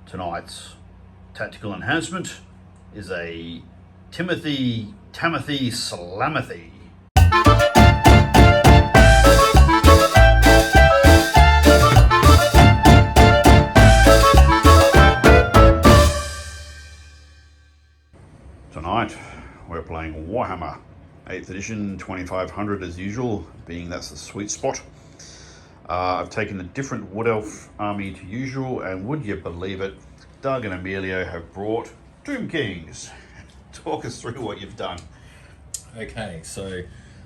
tonight's tactical enhancement is a Timothy Slamathy. Tonight we're playing Warhammer 8th edition 2500 as usual, being that's the sweet spot. I've taken a different Wood Elf army to usual, and would you believe it, Doug and Emilio have brought Tomb Kings. Talk us through what you've done. Okay, so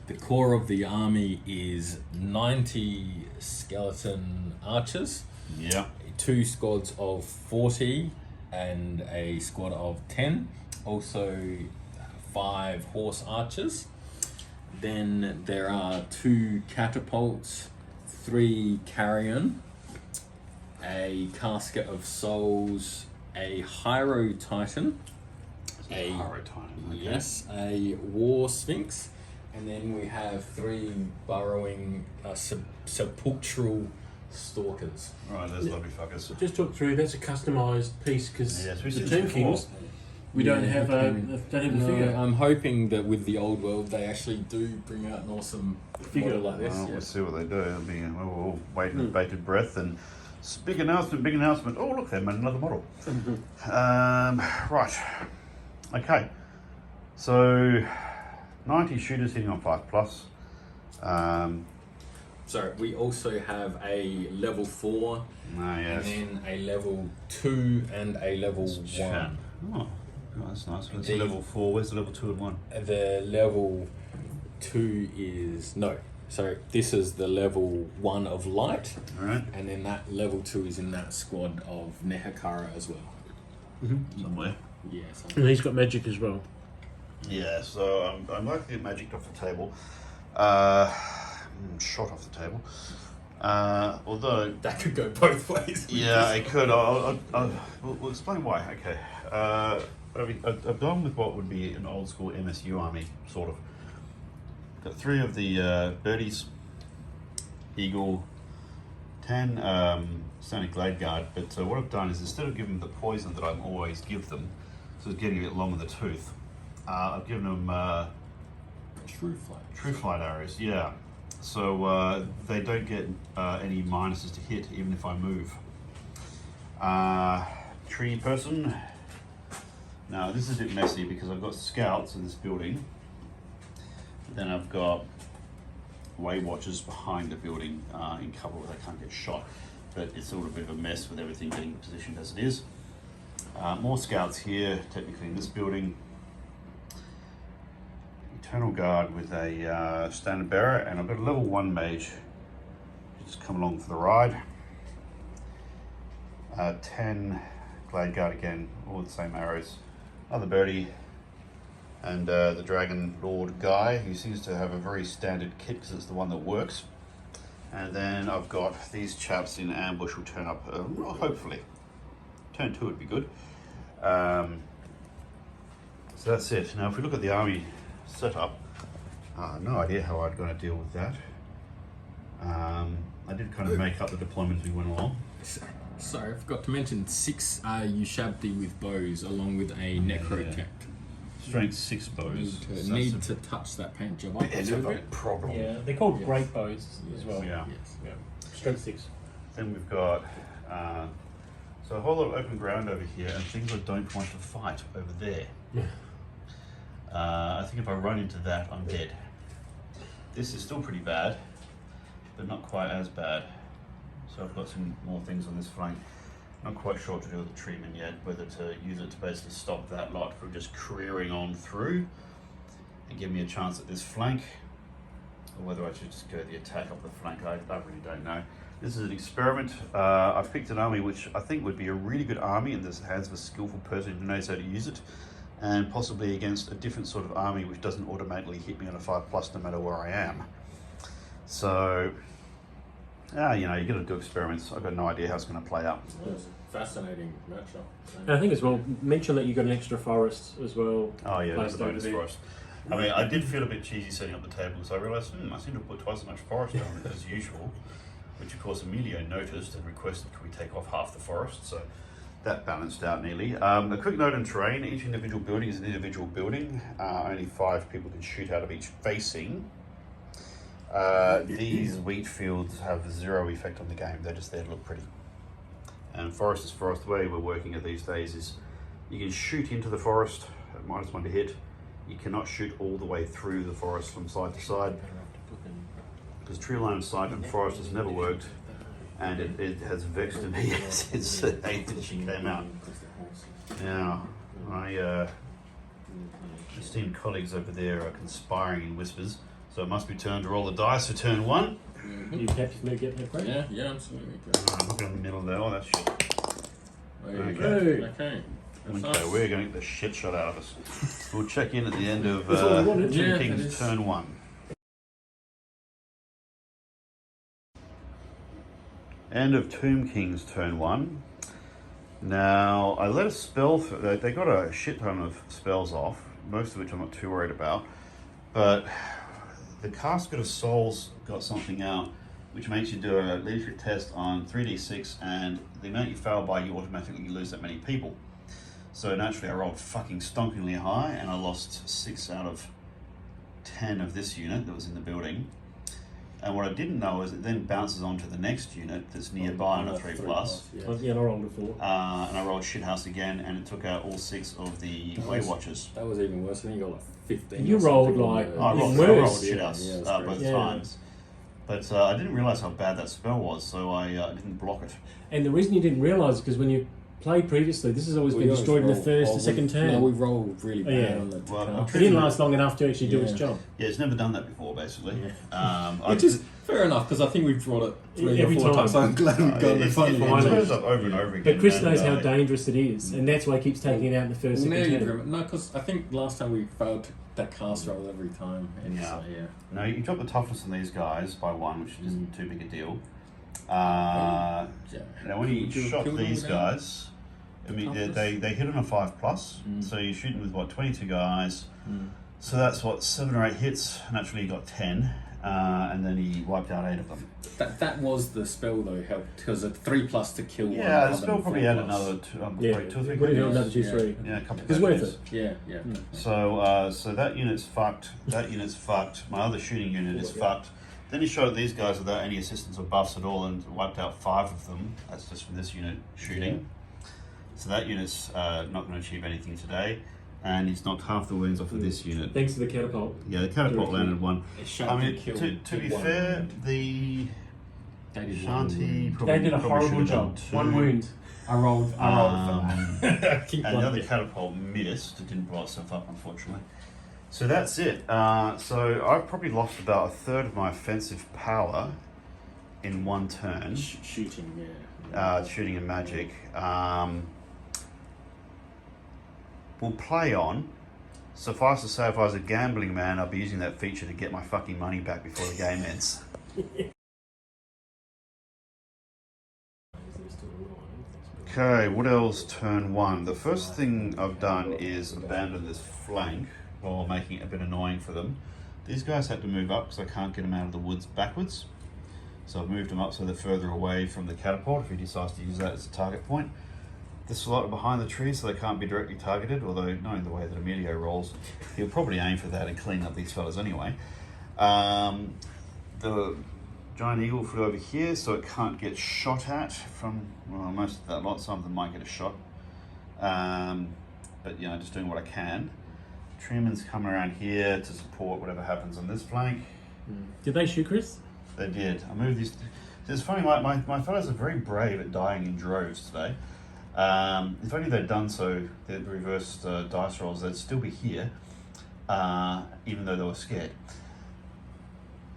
the core of the army is 90 skeleton archers. Yeah. 2 squads of 40 and a squad of 10. Also 5 horse archers. Then there are 2 catapults, 3 carrion, a casket of souls, a Hyro Titan, a Titan, okay. Yes, a war sphinx, and then we have 3 burrowing sepulchral stalkers. Right, those lovely fuckers. Just talk through, that's a customised piece because Yes, the Tomb Kings, we don't have a figure. I'm hoping that with the old world they actually do bring out an awesome figure like this. Well, yes. We'll see what they do. I mean, we're all waiting with bated breath. And big announcement. Oh, look, they made another model. Right. Okay. So, 90 shooters hitting on 5+. So we also have a level 4, Yes. and then a level 2 and a level 1. Oh, that's nice. That's The- level 4. Where's the level 2 and 1? The level 2 is so this is the level 1 of light, All right. and then that level 2 is in that squad of Nehakara as well. Somewhere. Yes. And he's got magic as well. Yeah, so I'm likely to get magicked off the table. Shot off the table. Although... That could go both ways. Yeah, it could. We'll explain why. Okay. I've gone with what would be an old school MSU army, sort of. Got 3 of the birdies, Eagle, 10 Standard Glade Guard, but what I've done is instead of giving them the poison that I always give them, so it's getting a bit long in the tooth, I've given them True Flight arrows, yeah. So they don't get any minuses to hit even if I move. Tree person. Now this is a bit messy because I've got scouts in this building. Then I've got way watchers behind the building in cover where they can't get shot. But it's all a bit of a mess with everything getting positioned as it is. More scouts here, technically in this building. Eternal Guard with a standard bearer, and I've got a level 1 mage just come along for the ride. 10 Glade Guard again, all the same arrows. Another birdie, and the Dragon Lord guy, who seems to have a very standard kit because it's the one that works. And then I've got these chaps in ambush will turn up, hopefully. Turn 2 would be good. So that's it. Now if we look at the army setup, no idea how I'm going to deal with that. I did kind of make up the deployment as we went along. Sorry, I forgot to mention 6 Ushabti with bows along with a Necrocat. Strength 6 bows. Need to touch that paint job up a It's little a bit. problem. Yeah, they're called Yes. great bows as well. Yeah. Yes. Yeah. Strength 6. Then we've got so a whole lot of open ground over here and things I don't want to fight over there. I think if I run into that, I'm dead. This is still pretty bad, but not quite as bad. So I've got some more things on this flank. Not quite sure what to do with the treatment yet, whether to use it to basically stop that lot from just careering on through and give me a chance at this flank, or whether I should just go the attack up the flank. I really don't know. This is an experiment. I've picked an army which I think would be a really good army in the hands of a skillful person who knows how to use it, and possibly against a different sort of army which doesn't automatically hit me on a 5+ no matter where I am. So, you know, you got to do experiments. I've got no idea how it's going to play out. It's a fascinating matchup. And I think as well, mention that you got an extra forest as well. Oh yeah, there's placed a over bonus there. forest. I mean, I did feel a bit cheesy setting up the table, so I realised, I seem to put twice as much forest on it as usual, which of course Emilio noticed and requested, can we take off half the forest? So that balanced out nearly. A quick note on terrain, each individual building is an individual building. Only 5 people can shoot out of each facing. These wheat fields have 0 effect on the game, they're just there to look pretty. And forest is forest. The way we're working at these days is you can shoot into the forest at -1 to hit. You cannot shoot all the way through the forest from side to side, because tree line of sight in forest has never worked, and it has vexed me since the day that she came out. Now, my esteemed colleagues over there are conspiring in whispers, so it must be turn to roll the dice for turn 1. You happy for me to get that break? Yeah, absolutely. I'm looking in the middle there. Oh, that's shit. Okay. Okay, we're going to get the shit shot out of us. We'll check in at the end of That's all I wanted. Tim Yeah, King's that is. turn 1. End of Tomb King's turn 1. Now, I let a spell, they got a shit ton of spells off, most of which I'm not too worried about, but the Casket of Souls got something out which makes you do a leadership test on 3d6, and the amount you fail by, you automatically lose that many people. So naturally I rolled fucking stonkingly high, and I lost 6 out of 10 of this unit that was in the building. And what I didn't know is it then bounces onto the next unit that's nearby on a 3+. Yeah, I rolled a 4. And I rolled shithouse again, and it took out all 6 of the Weight Watchers. That was even worse. I think you got like 15. You or rolled something. like- I rolled worse. shithouse Yeah, that's both crazy. Yeah. times. But I didn't realise how bad that spell was, so I didn't block it. And the reason you didn't realise is because when you played previously, this has always been destroyed in the first or second turn. No, we rolled really bad Yeah. on the Well, cast. It didn't last long enough to actually do its job. Yeah, it's never done that before, basically. Yeah. Which is fair enough, because I think we've brought it 3 Every or 4 time. times. So I'm glad we've got it the fun. turns up over and over again. But Chris and, knows how dangerous it is, and that's why he keeps taking it out in the first, Now second you turn. remember. No, because I think last time we failed that cast roll every time. And Yeah. so, yeah. No, you drop the toughness on these guys by 1, which isn't too big a deal. Yeah. Now when you Would you shot kill them these without guys, I mean, toughness? they hit on a 5+, so you're shooting with, 22 guys, so that's 7 or 8 hits. Naturally you got 10, and then he wiped out 8 of them. That was the spell though, helped, because a 3+ to kill one. Yeah, the rather spell than probably 4+. had another 2 or 3 What do you hits. know, another 2-3? Yeah, a couple It's of worth hits. it. Yeah. So that unit's fucked. That unit's fucked. My other shooting unit is fucked. Then he shot at these guys without any assistance or buffs at all, and wiped out 5 of them. That's just from this unit shooting. So that unit's not going to achieve anything today, and he's knocked half the wounds off of this unit. Thanks to the catapult. Yeah, the catapult landed 1. It showed I mean, to kill to be one fair, wound. the They did Shanti one. They did a probably horrible should have job. done 2. 1 wound. I rolled for that. Keep And the other one. catapult missed. It didn't blow itself up, unfortunately. So that's it. So I've probably lost about a third of my offensive power in 1 turn. Shooting, yeah. Shooting and magic. We'll play on. Suffice to say, if I was a gambling man, I'd be using that feature to get my fucking money back before the game ends. Okay, Wood Elves turn 1. The first thing I've done is abandon this flank while making it a bit annoying for them. These guys had to move up because I can't get them out of the woods backwards. So I've moved them up so they're further away from the catapult if he decides to use that as a target point. They're slightly behind the tree so they can't be directly targeted, although knowing the way that Emilio rolls, he'll probably aim for that and clean up these fellas anyway. The giant eagle flew over here so it can't get shot at from, well, most of that lot. Some of them might get a shot. But you know, just doing what I can. Treeman's come around here to support whatever happens on this flank. Did they shoot Chris? They did. I moved these. It's funny, my fellows are very brave at dying in droves today. If only they'd done so, the reversed dice rolls, they'd still be here, even though they were scared.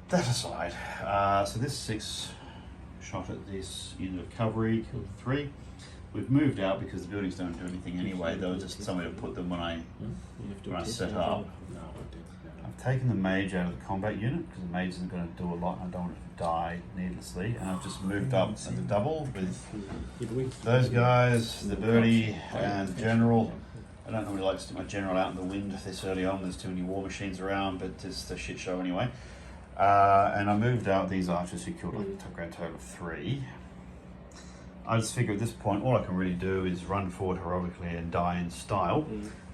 That aside, so this 6 shot at this unit of cavalry, killed 3. We've moved out because the buildings don't do anything anyway. They were just somewhere to put them when I set up. No, I didn't. I've taken the mage out of the combat unit because the mage isn't going to do a lot and I don't want it to die needlessly. And I've just moved up at the double with those guys, the birdie and the general. I don't really like to stick my general out in the wind this early on. There's too many war machines around, but it's a shit show anyway. And I moved out these archers who killed like a grand total of 3. I just figure at this point, all I can really do is run forward heroically and die in style,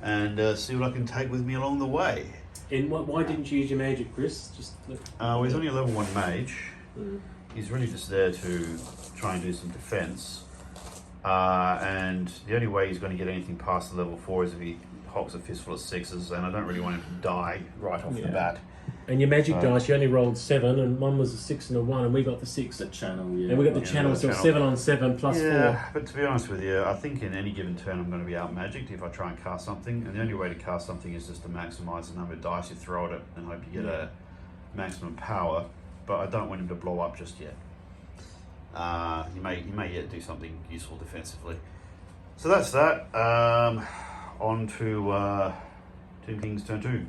and see what I can take with me along the way. And why didn't you use your magic, Chris? Well, he's only a level 1 mage. He's really just there to try and do some defense. And the only way he's going to get anything past the level 4 is if he hocks a fistful of 6s, and I don't really want him to die right off the bat. And your magic dice, you only rolled 7, and one was a 6 and a 1, and we got the 6. The channel, yeah. And we got the channel, so 7 on 7 plus 4. But to be honest with you, I think in any given turn I'm going to be out magicked if I try and cast something, and the only way to cast something is just to maximise the number of dice you throw at it and hope you get a maximum power. But I don't want him to blow up just yet. He may yet do something useful defensively. So that's that. On to Tim King's turn 2.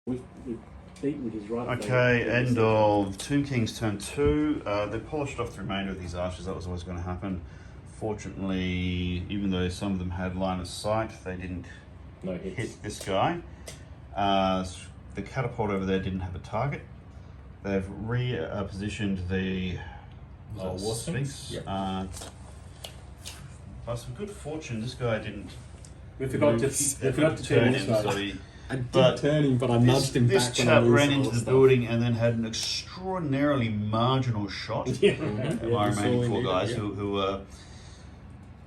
We've beaten his right. Okay, end of Tomb King's turn 2. They polished off the remainder of these archers. That was always going to happen. Fortunately, even though some of them had line of sight, they didn't hit this guy. The catapult over there didn't have a target. They've repositioned the War Sphinx. Yep. By some good fortune, this guy didn't. We forgot to turn him, so he. I did turn him, but I nudged him back. This chap ran into the building and then had an extraordinarily marginal shot. My remaining 4 guys who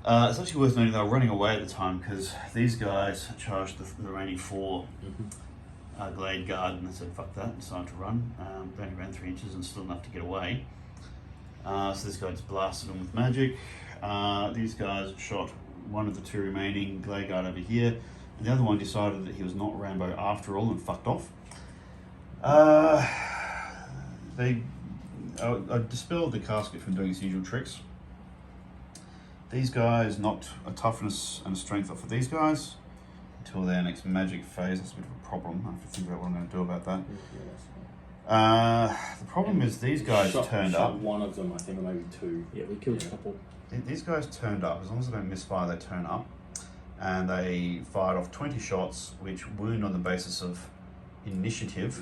it's actually worth noting they were running away at the time because these guys charged the remaining 4 Glade Guard and they said, fuck that, decided to run. They only ran 3 inches and still enough to get away. So this guy just blasted them with magic. These guys shot one of the 2 remaining Glade Guard over here. And the other one decided that he was not Rambo after all and fucked off. I dispelled the casket from doing its usual tricks. These guys knocked a toughness and a strength off of these guys until their next magic phase. That's a bit of a problem. I have to think about what I'm going to do about that. The problem is these guys turned up. One of them, I think, or maybe 2. Yeah, we killed a couple. These guys turned up. As long as they don't misfire, they turn up. And they fired off 20 shots, which wound on the basis of initiative,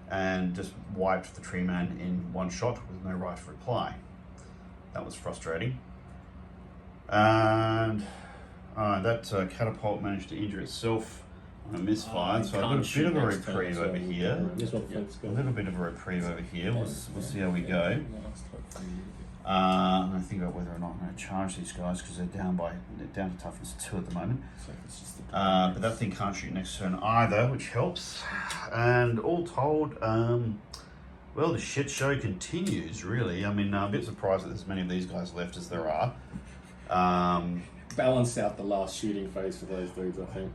and just wiped the tree man in 1 shot with no right of reply. That was frustrating. And that catapult managed to injure itself on a misfire, so I've got a bit of a reprieve over here. A little bit of a reprieve over here. We'll see how we go. I'm going to think about whether or not I'm going to charge these guys because they're down to toughness 2 at the moment. But that thing can't shoot next turn either, which helps. And all told, well, the shit show continues, really. I mean, I'm a bit surprised that there's as many of these guys left as there are. Balanced out the last shooting phase for those dudes, I think.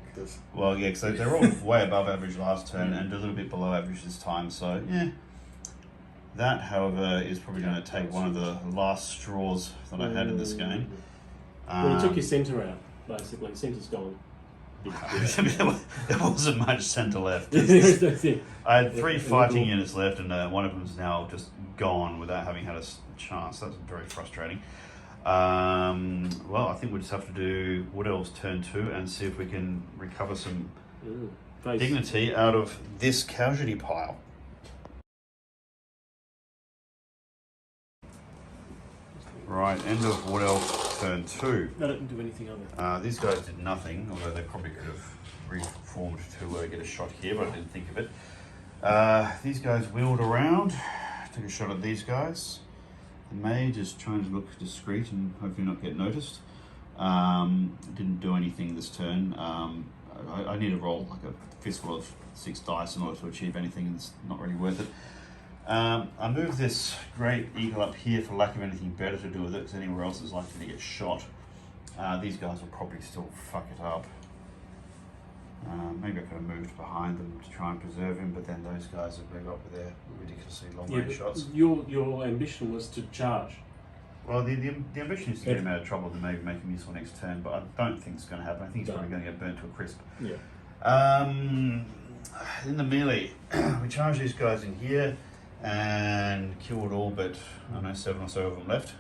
Well, yeah, because they're all way above average last turn and a little bit below average this time, so yeah. That, however, is probably going to take one of the last straws that I had in this game. Well, you took your centre out, basically. Centre's gone. There wasn't much centre left. I had 3 fighting units left, and one of them's now just gone without having had a chance. That's very frustrating. Well, I think we just have to do Wood Elves turn 2 and see if we can recover some dignity out of this casualty pile. Right, end of Wood Elf turn 2. They didn't do anything other. These guys did nothing, although they probably could have reformed to get a shot here, but I didn't think of it. These guys wheeled around, took a shot at these guys. The mage is trying to look discreet and hopefully not get noticed. Didn't do anything this turn. I need to roll like a fistful of 6 dice in order to achieve anything, and it's not really worth it. I moved this great eagle up here for lack of anything better to do with it, because anywhere else is likely to get shot. These guys will probably still fuck it up. Maybe I could have moved behind them to try and preserve him, but then those guys have moved up with their ridiculously long range shots. Your ambition was to charge. Well, the ambition is to get him out of trouble and maybe make him useful next turn, but I don't think it's going to happen. I think he's probably going to get burnt to a crisp. Yeah. In the melee, we charge these guys in here and killed all but, I don't know, 7 or so of them left.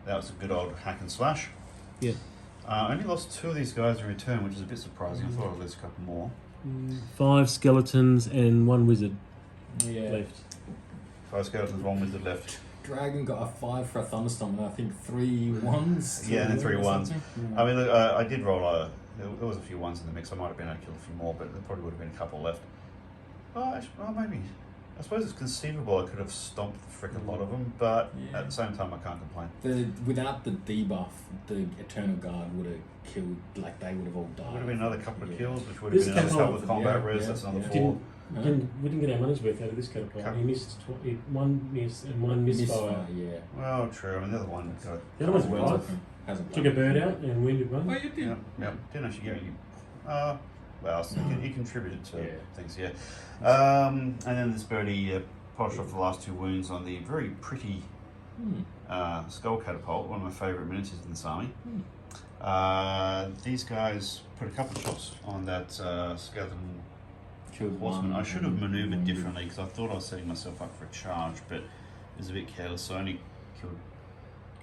That was a good old hack and slash. Yeah. I only lost 2 of these guys in return, which is a bit surprising. I thought I'd lose a couple more. 5 skeletons and 1 wizard left. 5 skeletons, 1 wizard left. dragon got a 5 for a thunderstorm, and I think 3 1s. Yeah, and then 3 or 1s. something. I mean, look, I did roll there was a few 1s in the mix. I might have been able to kill a few more, but there probably would have been a couple left. Maybe. I suppose it's conceivable I could have stomped the frickin' lot of them, but at the same time, I can't complain. Without the debuff, the Eternal Guard would have killed, like they would have all died. Would have been another couple of kills, which would This have been another catapult- help with combat res. yeah, That's another yeah. 4. We didn't get our money's worth out of this catapult. Okay. He missed one miss and one misfire. Yeah. Well, true. I mean, the other one got The other one's Well, five. hasn't Took a bird out and wounded one. Oh, you did? Yeah. Didn't actually get any. Well, so he contributed to things, yeah. And then this birdie polished off the last 2 wounds on the very pretty skull catapult, one of my favourite miniatures in this army. These guys put a couple of shots on that skeleton horseman. I should have manoeuvred differently because I thought I was setting myself up for a charge, but it was a bit careless, so I only killed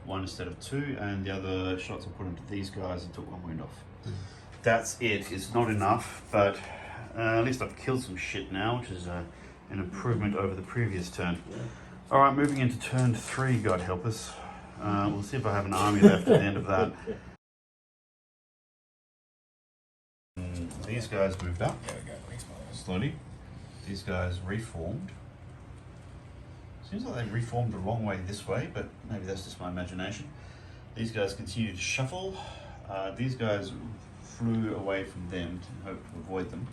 1 instead of 2, and the other shots I put into these guys and took 1 wound off. That's it. It's not enough, but at least I've killed some shit now, which is an improvement over the previous turn. Alright, moving into turn 3, God help us. We'll see if I have an army left at the end of that. These guys moved up slowly. These guys reformed. Seems like they reformed the wrong way this way, but maybe that's just my imagination. These guys continue to shuffle. These guys flew away from them to hope to avoid them.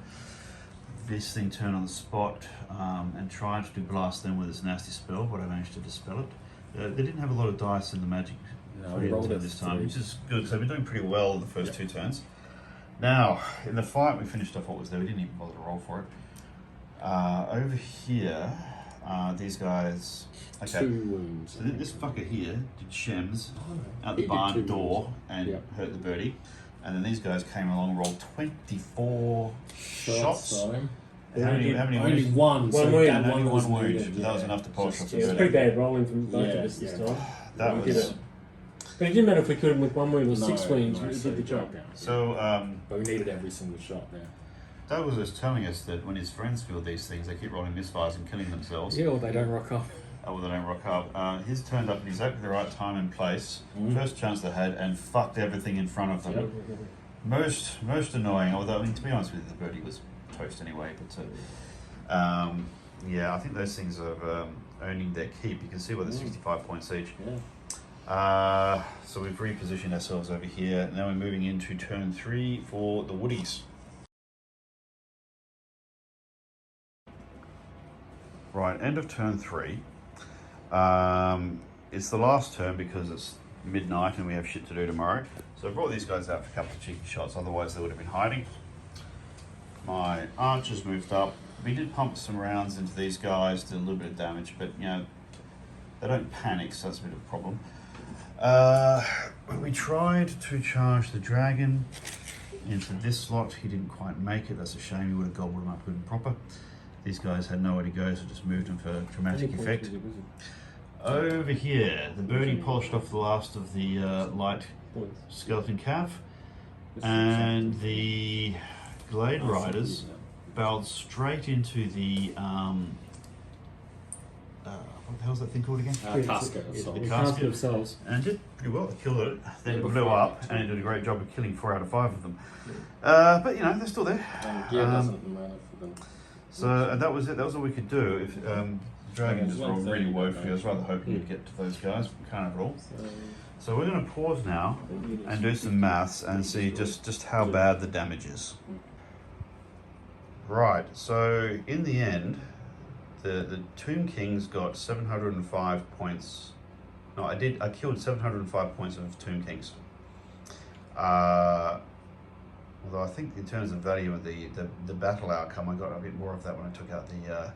This thing turned on the spot and tried to blast them with its nasty spell, but I managed to dispel it. They didn't have a lot of dice in the magic this time, which is good because they've been doing pretty well the first 2 turns. Now, in the fight, we finished off what was there. We didn't even bother to roll for it. Over here, these guys... Okay, 2 wounds. so this fucker here did shems out the He did barn 2 door wounds. and Yep. hurt the birdie. And then these guys came along and rolled 24 shots. So. How many Only wounds? one. So wound. that Only was one wound. needed, That was enough to polish off the It was birdie. pretty bad rolling from both of us this time. That We did was... it. But it didn't matter if we killed him with 1 wound or 6 No, wounds. no, We so did the job. So, but we needed every single shot there. Doug was just telling us that when his friends feel these things, they keep rolling misfires and killing themselves. Yeah, or they don't rock off. Oh, well, they don't rock up. His turned up in exactly the right time and place. First chance they had, and fucked everything in front of them. Most annoying. Although, I mean, to be honest with you, the birdie was toast anyway. But yeah, I think those things are earning their keep. You can see why they're 65 points each. So we've repositioned ourselves over here. Now we're moving into turn 3 for the woodies. Right, end of turn 3. It's the last turn because it's midnight and we have shit to do tomorrow. So I brought these guys out for a couple of cheeky shots, otherwise they would have been hiding. My archers moved up. We did pump some rounds into these guys, did a little bit of damage, but you know, they don't panic, so that's a bit of a problem. We tried to charge the dragon into this slot. He didn't quite make it. That's a shame. He would have gobbled him up good and proper. These guys had nowhere to go, so just moved him for dramatic effect. Over here, the birdie polished off the last of the light skeleton cav, and the Glade Riders barreled straight into the what the hell's that thing called again? Casket of The Souls. casket of Souls. And did pretty well. They killed it. Then it blew before up, and it did a great job of killing 4 out of 5 of them. But you know, they're still there. Yeah, it doesn't matter for them. So and that was it. That was all we could do. If the dragon just rolled really 130, woefully, I was rather hoping we'd get to those guys. We can't have it all. So we're going to pause now and do some maths and see just how bad the damage is. Right. So in the end, the Tomb Kings got 705 points. No, I killed 705 points of Tomb Kings. Although I think in terms of value of the battle outcome, I got a bit more of that when I took out the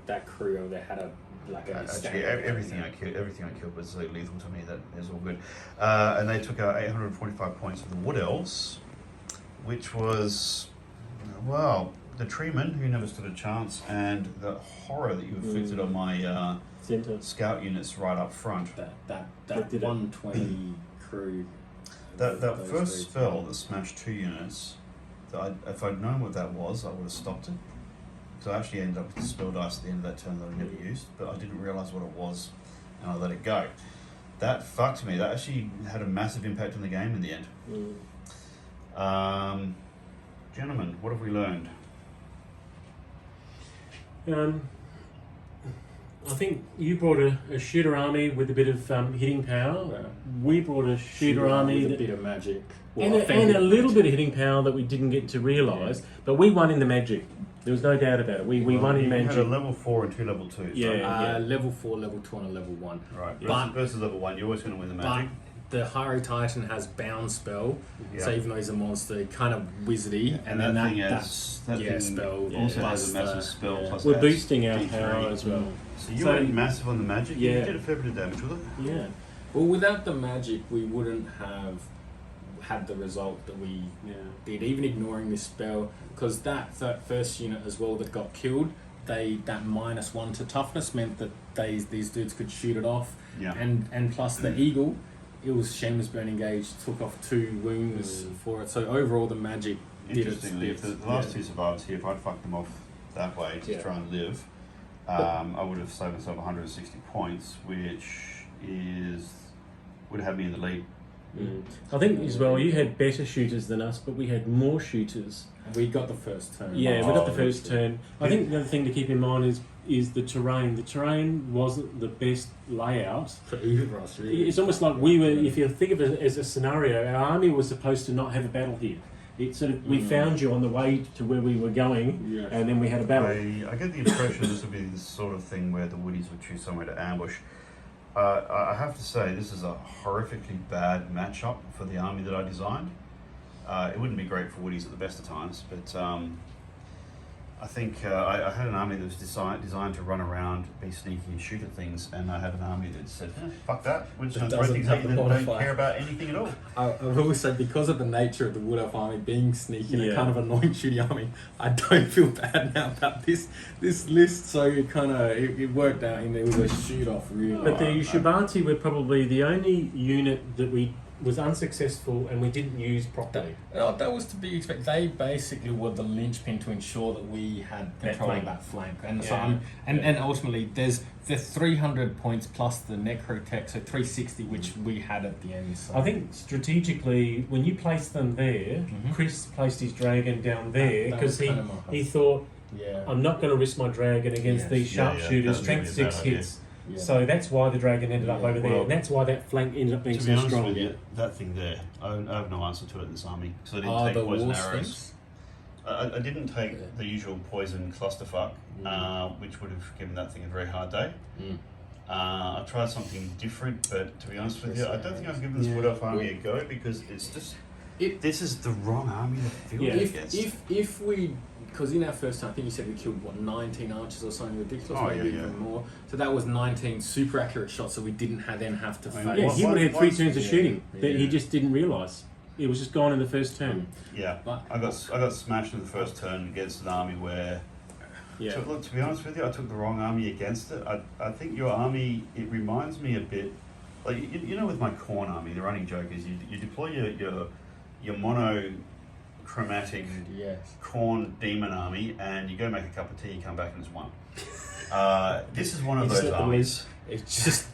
That crew over there had a actually everything I killed was lethal to me. That is all good. And they took out 845 points of the Wood Elves, which was, well, the Treeman, who never stood a chance, and the horror that you inflicted on my scout units right up front. That 120 crew. That first spell that smashed 2 units, if I'd known what that was, I would have stopped it. because I actually ended up with the spell dice at the end of that turn that I never used, but I didn't realise what it was, and I let it go. That fucked me. That actually had a massive impact on the game in the end. Gentlemen, what have we learned? I think you brought a shooter army with a bit of hitting power. Yeah. We brought a shooter army with that, a bit of magic. and a little bit of hitting power that we didn't get to realise. But we won in the magic. There was no doubt about it. We won in You magic. had a level 4 and 2 level 2s. Yeah. Right? Level 4, level 2, and a level 1. Right. But- Versus level 1, you're always going to win the But magic. the Hairy Titan has bound spell, Yeah. so even though he's a monster, kind of wizardy, and then that thing that's that thing spell also plus has a massive the- spell. yeah. Plus We're adds boosting our D3. power as well. So you So- went massive on the magic. You Yeah. did a fair bit of damage with it. Yeah. Well, without the magic, we wouldn't have had the result that we did, even ignoring this spell, because that first unit as well that got killed, that -1 to toughness meant that these dudes could shoot it off, Yeah. and plus the eagle, it was Shaman's Burning Gauge, took off 2 wounds for it. So overall, the magic did its Interestingly, if bit. the last 2 survivors here, if I'd fucked them off that way to Yeah. try and live, I would have saved myself 160 points, which would have me in the lead. I think as well, you had better shooters than us, but we had more shooters. We got the first turn. Yeah, we got the first that's turn. I think the other thing to keep in mind is the terrain. The terrain wasn't the best layout. for either of us, really. It's almost like we were, if you think of it as a scenario, our army was supposed to not have a battle here. It sort of, we found you on the way to where we were going, Yeah. and then we had a battle. I get the impression this would be the sort of thing where the woodies would choose somewhere to ambush. I have to say, this is a horrifically bad matchup for the army that I designed. It wouldn't be great for woodies at the best of times, but I think I had an army that was designed to run around, be sneaky and shoot at things, and I had an army that said, fuck that, we're just going to throw doesn't things have at you the that don't modifier. care about anything at all. I've always said, because of the nature of the Wood Elf army being sneaky and Yeah. a kind of annoying shooty army, I don't feel bad now about this list. So it kind of it worked out, and it was a shoot off really. But the Shabati were probably the only unit that was unsuccessful and we didn't use properly. That was to be expected. They basically were the linchpin to ensure that we had control of that flank, and so and ultimately there's the 300 points plus the necrotech, so 360, which we had at the end. So. I think strategically, when you placed them there, Chris placed his dragon down there That because was kind of my he thought, Yeah. I'm not going to risk my dragon against Yes. these sharpshooters, That strength was really a 6 bad idea. hits. Yeah. So that's why the dragon ended up Yeah, over there, well, and that's why that flank ended up being To be so honest strong. with you, that thing there, I have no answer to it in this army, because I didn't Oh, take the poison war arrows. sphinx? I didn't take the usual poison clusterfuck, which would have given that thing a very hard day. I tried something different, but to be honest with you, I don't think I've given this Wood Elf army a go, because it's just this is the wrong army to field Yeah. against. If we, because in our first time, I think you said we killed 19 archers or something ridiculous, Oh, maybe yeah, even more. So that was 19 super accurate shots, so we didn't then have to I mean, face. Yeah, he would have had 3 turns of yeah, shooting that he yeah. just didn't realise. It was just gone in the first turn. Yeah, But- I got smashed in the first turn against an army where. Yeah. To be honest with you, I took the wrong army against it. I think your army, it reminds me a bit, like you know, with my corn army, the running joke is you deploy your monochromatic Yes. corn demon army, and you go make a cup of tea, you come back and it's one. This is one of It's those the armies. It's just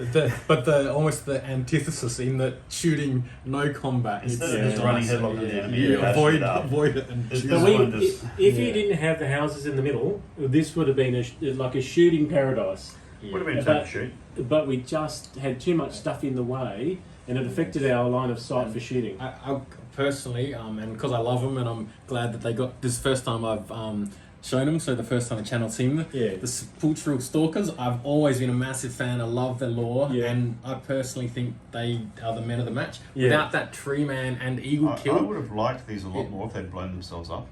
almost the antithesis in that shooting no combat. Instead it's of just running headlong into the enemy, you avoid actually it and It's shoot. this But one just- if you didn't have the houses in the middle, this would have been like a shooting paradise. would have been a But- tough shoot. But we just had too much stuff in the way, and it affected our line of sight for shooting. I personally, and because I love them, and I'm glad that they got this first time I've shown them. So the first time I channel seen them, Yeah. the Sepulchral Stalkers. I've always been a massive fan. I love their lore, Yeah. and I personally think they are the men of the match. Yeah. Without that Tree Man and Eagle I kill, would have liked these a lot more if they'd blown themselves up.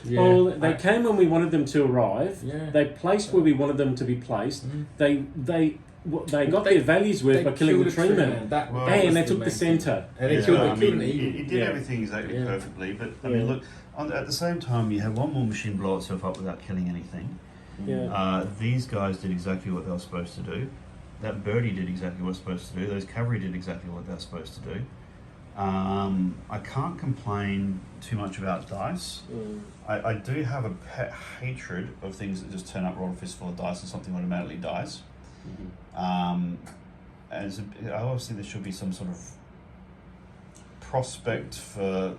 yeah, Well, they came when we wanted them to arrive. Yeah. They placed where we wanted them to be placed. They got They- their values worth they by killing the killed a tree man. That Well, Hey, and was they took the main thing. centre. And they Yeah, killed, I they killed mean, an eagle. it did Yeah. everything exactly Yeah. perfectly, but I Yeah. mean, look, at the same time, you had one more machine blow itself up without killing anything. Yeah. These guys did exactly what they were supposed to do. That birdie did exactly what it was supposed to do. Those cavalry did exactly what they were supposed to do. I can't complain too much about dice. I do have a pet hatred of things that just turn up, roll a fistful of dice and something automatically dies. As I always think there should be some sort of prospect for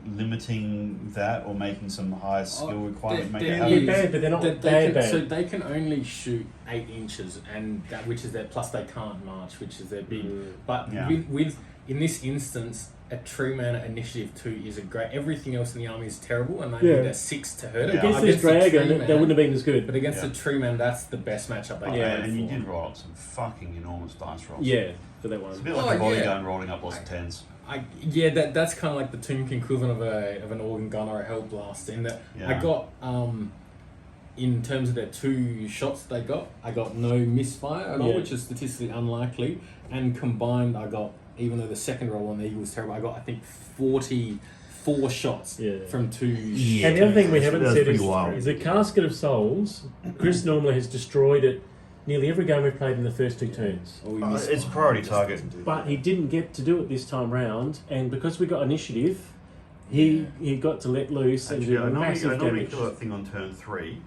limiting that or making some higher skill requirement. They're bad, but they're not bad. So they can only shoot 8 inches, and that, which is their, plus they can't march, which is their big. But with in this instance, a true man at initiative 2 is a great. Everything else in the army is terrible, and they need a 6 to hurt it. Against this dragon, they wouldn't have been as good. But against the true man, that's the best matchup they can. And you did roll up some fucking enormous dice rolls. Yeah, for that one. It's a bit like a bodygun rolling up lots of 10s. That's kind of like the Tomb King equivalent of an organ gun or a hell blast. In that, I got in terms of their 2 shots they got, I got no misfire at all, which is statistically unlikely. And combined, I got, even though the second roll on the Eagle was terrible, I got, I think, 44 shots from 2 shots. And the other thing we haven't said is the Casket of Souls. Chris normally has destroyed it nearly every game we've played in the first 2 turns. It's a priority target. But he didn't get to do it this time round, and because we got initiative, he got to let loose and do massive damage. I normally kill that thing on turn 3,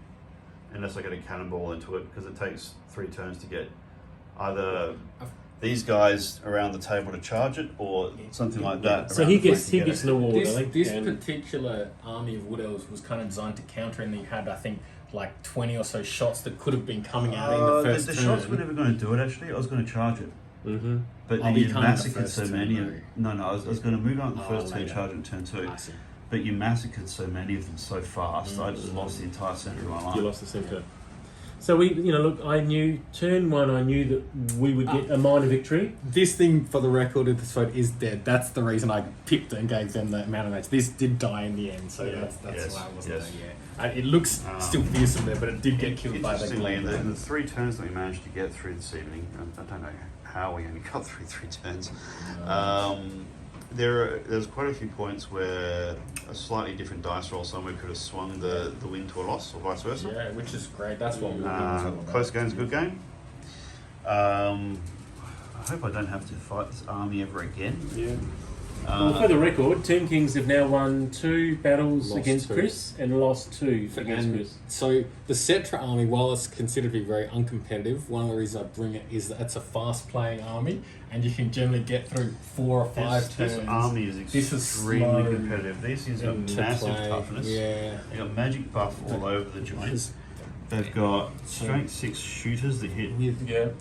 unless I get a cannonball into it, because it takes 3 turns to get either these guys around the table to charge it, or something like that. So he gets an award. This particular army of Wood Elves was kind of designed to counter, and he had, I think, like 20 or so shots that could have been coming out in the first turn. The shots were never going to do it, actually. I was going to charge it. But you massacred so many. I was going to move out in the first turn, charge it in turn 2. But you massacred so many of them so fast, I just lost the entire centre of my line. You lost the centre. So look, I knew turn 1, I knew that we would get a minor victory. This thing, for the record, of this vote is dead. That's the reason I picked it and gave them the amount of match. This did die in the end, so that's why I wasn't there. It looks still fearsome there, but it did get killed by the glaive. In the 3 turns that we managed to get through this evening, I don't know how we only got through 3 turns. There's quite a few points where a slightly different dice roll somewhere could have swung the win to a loss, or vice versa. Yeah, which is great. That's what we're close game's a good game. I hope I don't have to fight this army ever again. Well, for the record, Team Kings have now won 2 battles against Chris and lost 2 against Chris. So the Cetra army, while it's considered to be very uncompetitive, one of the reasons I bring it is that it's a fast-playing army, and you can generally get through 4 or 5 turns. This army is extremely competitive. These things got massive toughness. They got magic buff all over the joints. They've got strength 6 shooters that hit.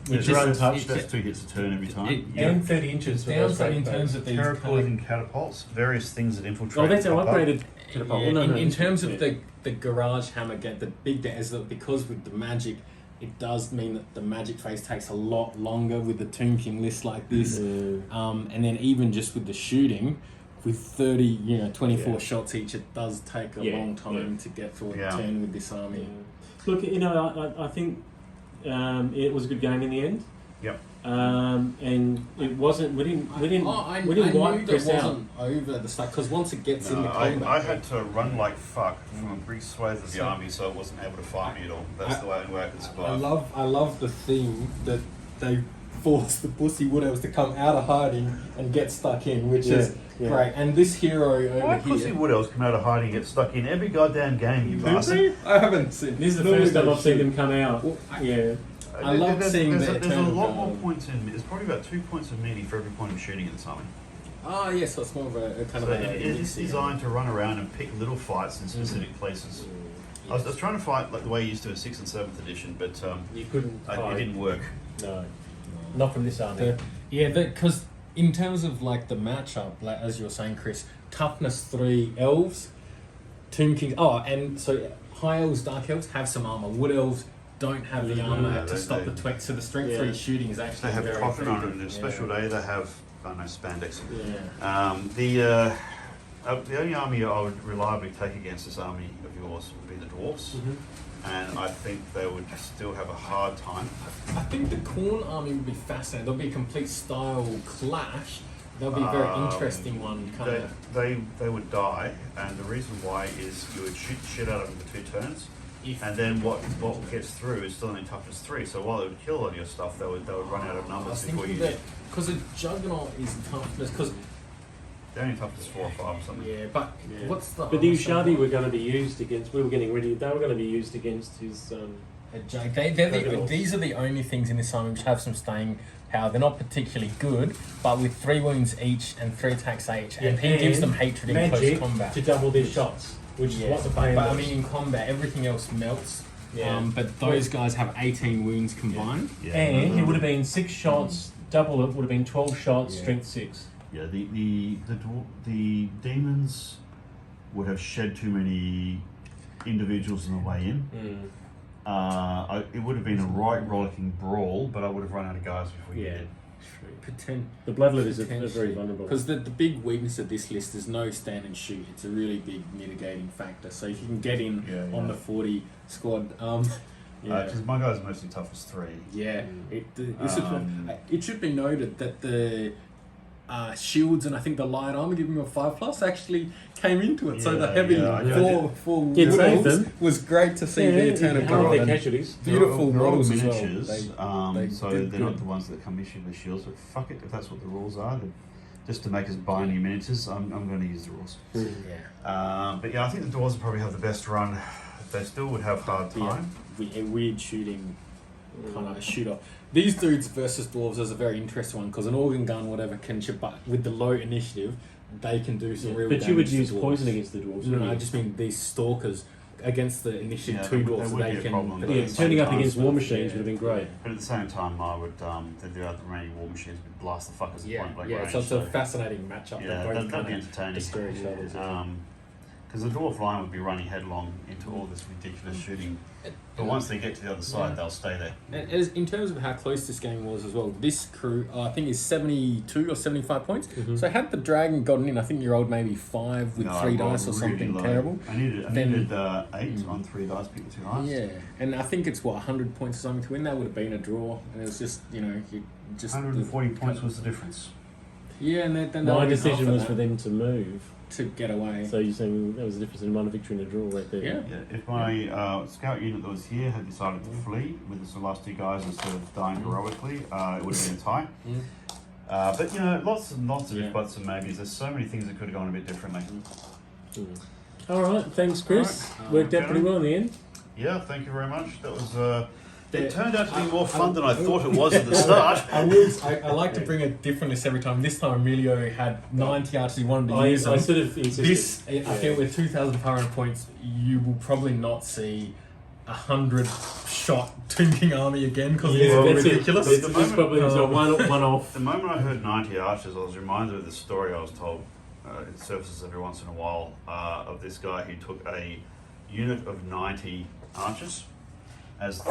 Which are untouched. That's 2 hits a turn every time. And 30 inches. Downside in terms of these terracotta catapults, various things that infiltrate. Oh, that's our upgraded catapult. In terms of the garage hammer, the big thing is that because with the magic, it does mean that the magic phase takes a lot longer with the Tomb King list like this, and then even just with the shooting. With 30, 24 shots each, it does take a long time to get through a turn with this army. Look, I think it was a good game in the end. And it wasn't. We didn't wipe Chris out. Wasn't over the start because once it gets in the combat, I had to run like fuck from a big swathe of the army, so it wasn't able to fight me at all. That's the way I could survive. I love the theme that they force the pussy Wood Elves to come out of hiding and get stuck in, which is great. And this hero over Why here... pussy Wood Elves come out of hiding and get stuck in every goddamn game, you bastard? I haven't seen... This is the first time I've seen them come out. Well, I love seeing that. There's a lot more points in... There's probably about 2 points of melee for every point of shooting in this army. So it's more of a kind of a... It's designed to run around and pick little fights in specific places. I was trying to fight like the way you used to in 6th and 7th edition, but you couldn't. It didn't work. No. Not from this army. Because in terms of like the matchup, like as you were saying, Chris, toughness 3 elves, Tomb Kings. And so high elves, dark elves have some armor. Wood elves don't have the armor to stop the twig. So the strength 3 shooting is actually they have coffin on it, and in special day they have spandex. The only army I would reliably take against this army of yours would be the dwarfs. And I think they would still have a hard time. I think the Khorne army would be fascinating. There'll be a complete style clash. There'll be a very interesting one. They would die, and the reason why is you would shoot the shit out of them for 2 turns, and then what gets through is still only toughness 3. So while it would kill all your stuff, they would run out of numbers before you did. Because a Juggernaut is toughness. Because They're only toughness 4 or 5 or something. Yeah, but what's the? But the Ushadi were going to be used against. We were getting ready. They were going to be used against his. These are the only things in this army which have some staying power. They're not particularly good, but with 3 wounds each and 3 attacks each, and he gives them hatred in close combat to double their shots, which is what the plan But was. I mean, in combat, everything else melts. Yeah. But those guys have 18 wounds combined. Yeah. And he would have been 6 shots. Double it would have been 12 shots. Strength 6. Yeah, the demons would have shed too many individuals on the way in. It would have been a right rollicking brawl, but I would have run out of guys before you did. The bloodletters are very vulnerable. Because the big weakness of this list is no stand and shoot. It's a really big mitigating factor. So if you can get in on the 40 squad, because my guys are mostly toughness 3. It should be noted that the shields and I think the light armor giving them a 5+ actually came into it. So the heavy 4 wolves was great to see their turn of their casualties. Beautiful models as well. Miniatures, so they're not the ones that come issued with shields. But fuck it, if that's what the rules are, just to make us buy new miniatures, I'm going to use the rules. But yeah, I think the dwarves will probably have the best run. They still would have hard time. Weird shooting kind of shoot off. These dudes versus dwarves is a very interesting one because an organ gun, whatever, can chip, but with the low initiative, they can do some real damage. But you would use to dwarves. poison against the dwarves. No, I just mean these stalkers against the initiative 2 dwarves. They can. Turning up against war machines would have been great. But at the same time, I would the remaining war machines would blast the fuckers at point blank range. So it's a fascinating matchup. Yeah, both that'd be kind of entertaining. destroy each other. Because the dwarf line would be running headlong into all this ridiculous shooting. But once they get to the other side, they'll stay there. And in terms of how close this game was as well, this crew, I think, is 72 or 75 points. So had the dragon gotten in, I think you rolled maybe 5 with 3 dice or something low. terrible. I needed 8 on 3 dice, pick the 2 dice. Yeah, and I think it's 100 points or something to win. That would have been a draw, and it was just 140 points was the difference. Yeah, and then my decision was for them to move. To get away. So you're saying there was a difference in 1 victory and a draw right there? Yeah. If my scout unit that was here had decided to flee with the last 2 guys instead of dying heroically, it would have been a tie. But lots and lots of buts and maybes. There's so many things that could have gone a bit differently. All right, thanks, Chris. Worked out pretty well in the end. Yeah, thank you very much. That was. It turned out to be more fun than I thought it was at the start. I like to bring a different list every time. This time Emilio had 90 archers he wanted to use. I sort of insisted. This, I feel with 2,500 points, you will probably not see 100 shot Tomb King army again because it's ridiculous. It's probably a one off. The moment I heard 90 archers, I was reminded of this story I was told. It surfaces every once in a while of this guy who took a unit of 90 archers as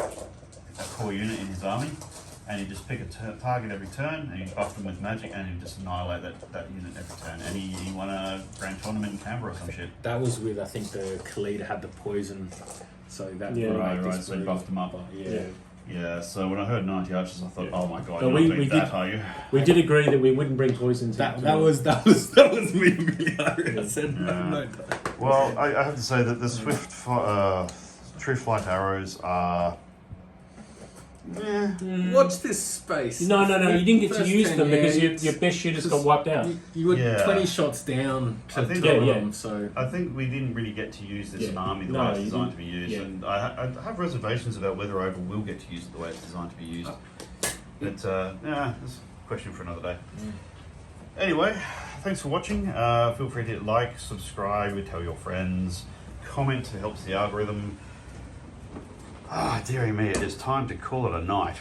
a core unit in his army, and he'd just pick a target every turn, and he'd buff them with magic, and he'd just annihilate that unit every turn. And he won a grand tournament in Canberra or some shit. That was with, I think, the Khalid had the poison, so that right. So he buffed them up. Yeah. So when I heard 90 archers, I thought, oh my god, you're not doing that, are you? We did agree that we wouldn't bring poison to that was me really hard. I said no. Well, I have to say that the swift true flight arrows are. Watch this space. No, you didn't get to use them because your best shooters got wiped out. You were 20 shots down to them, so... I think we didn't really get to use this in Army the way it's designed to be used, and I have reservations about whether I ever will get to use it the way it's designed to be used. But, that's a question for another day. Anyway, thanks for watching. Feel free to hit like, subscribe, tell your friends, comment, it helps the algorithm. Dearie me, it is time to call it a night.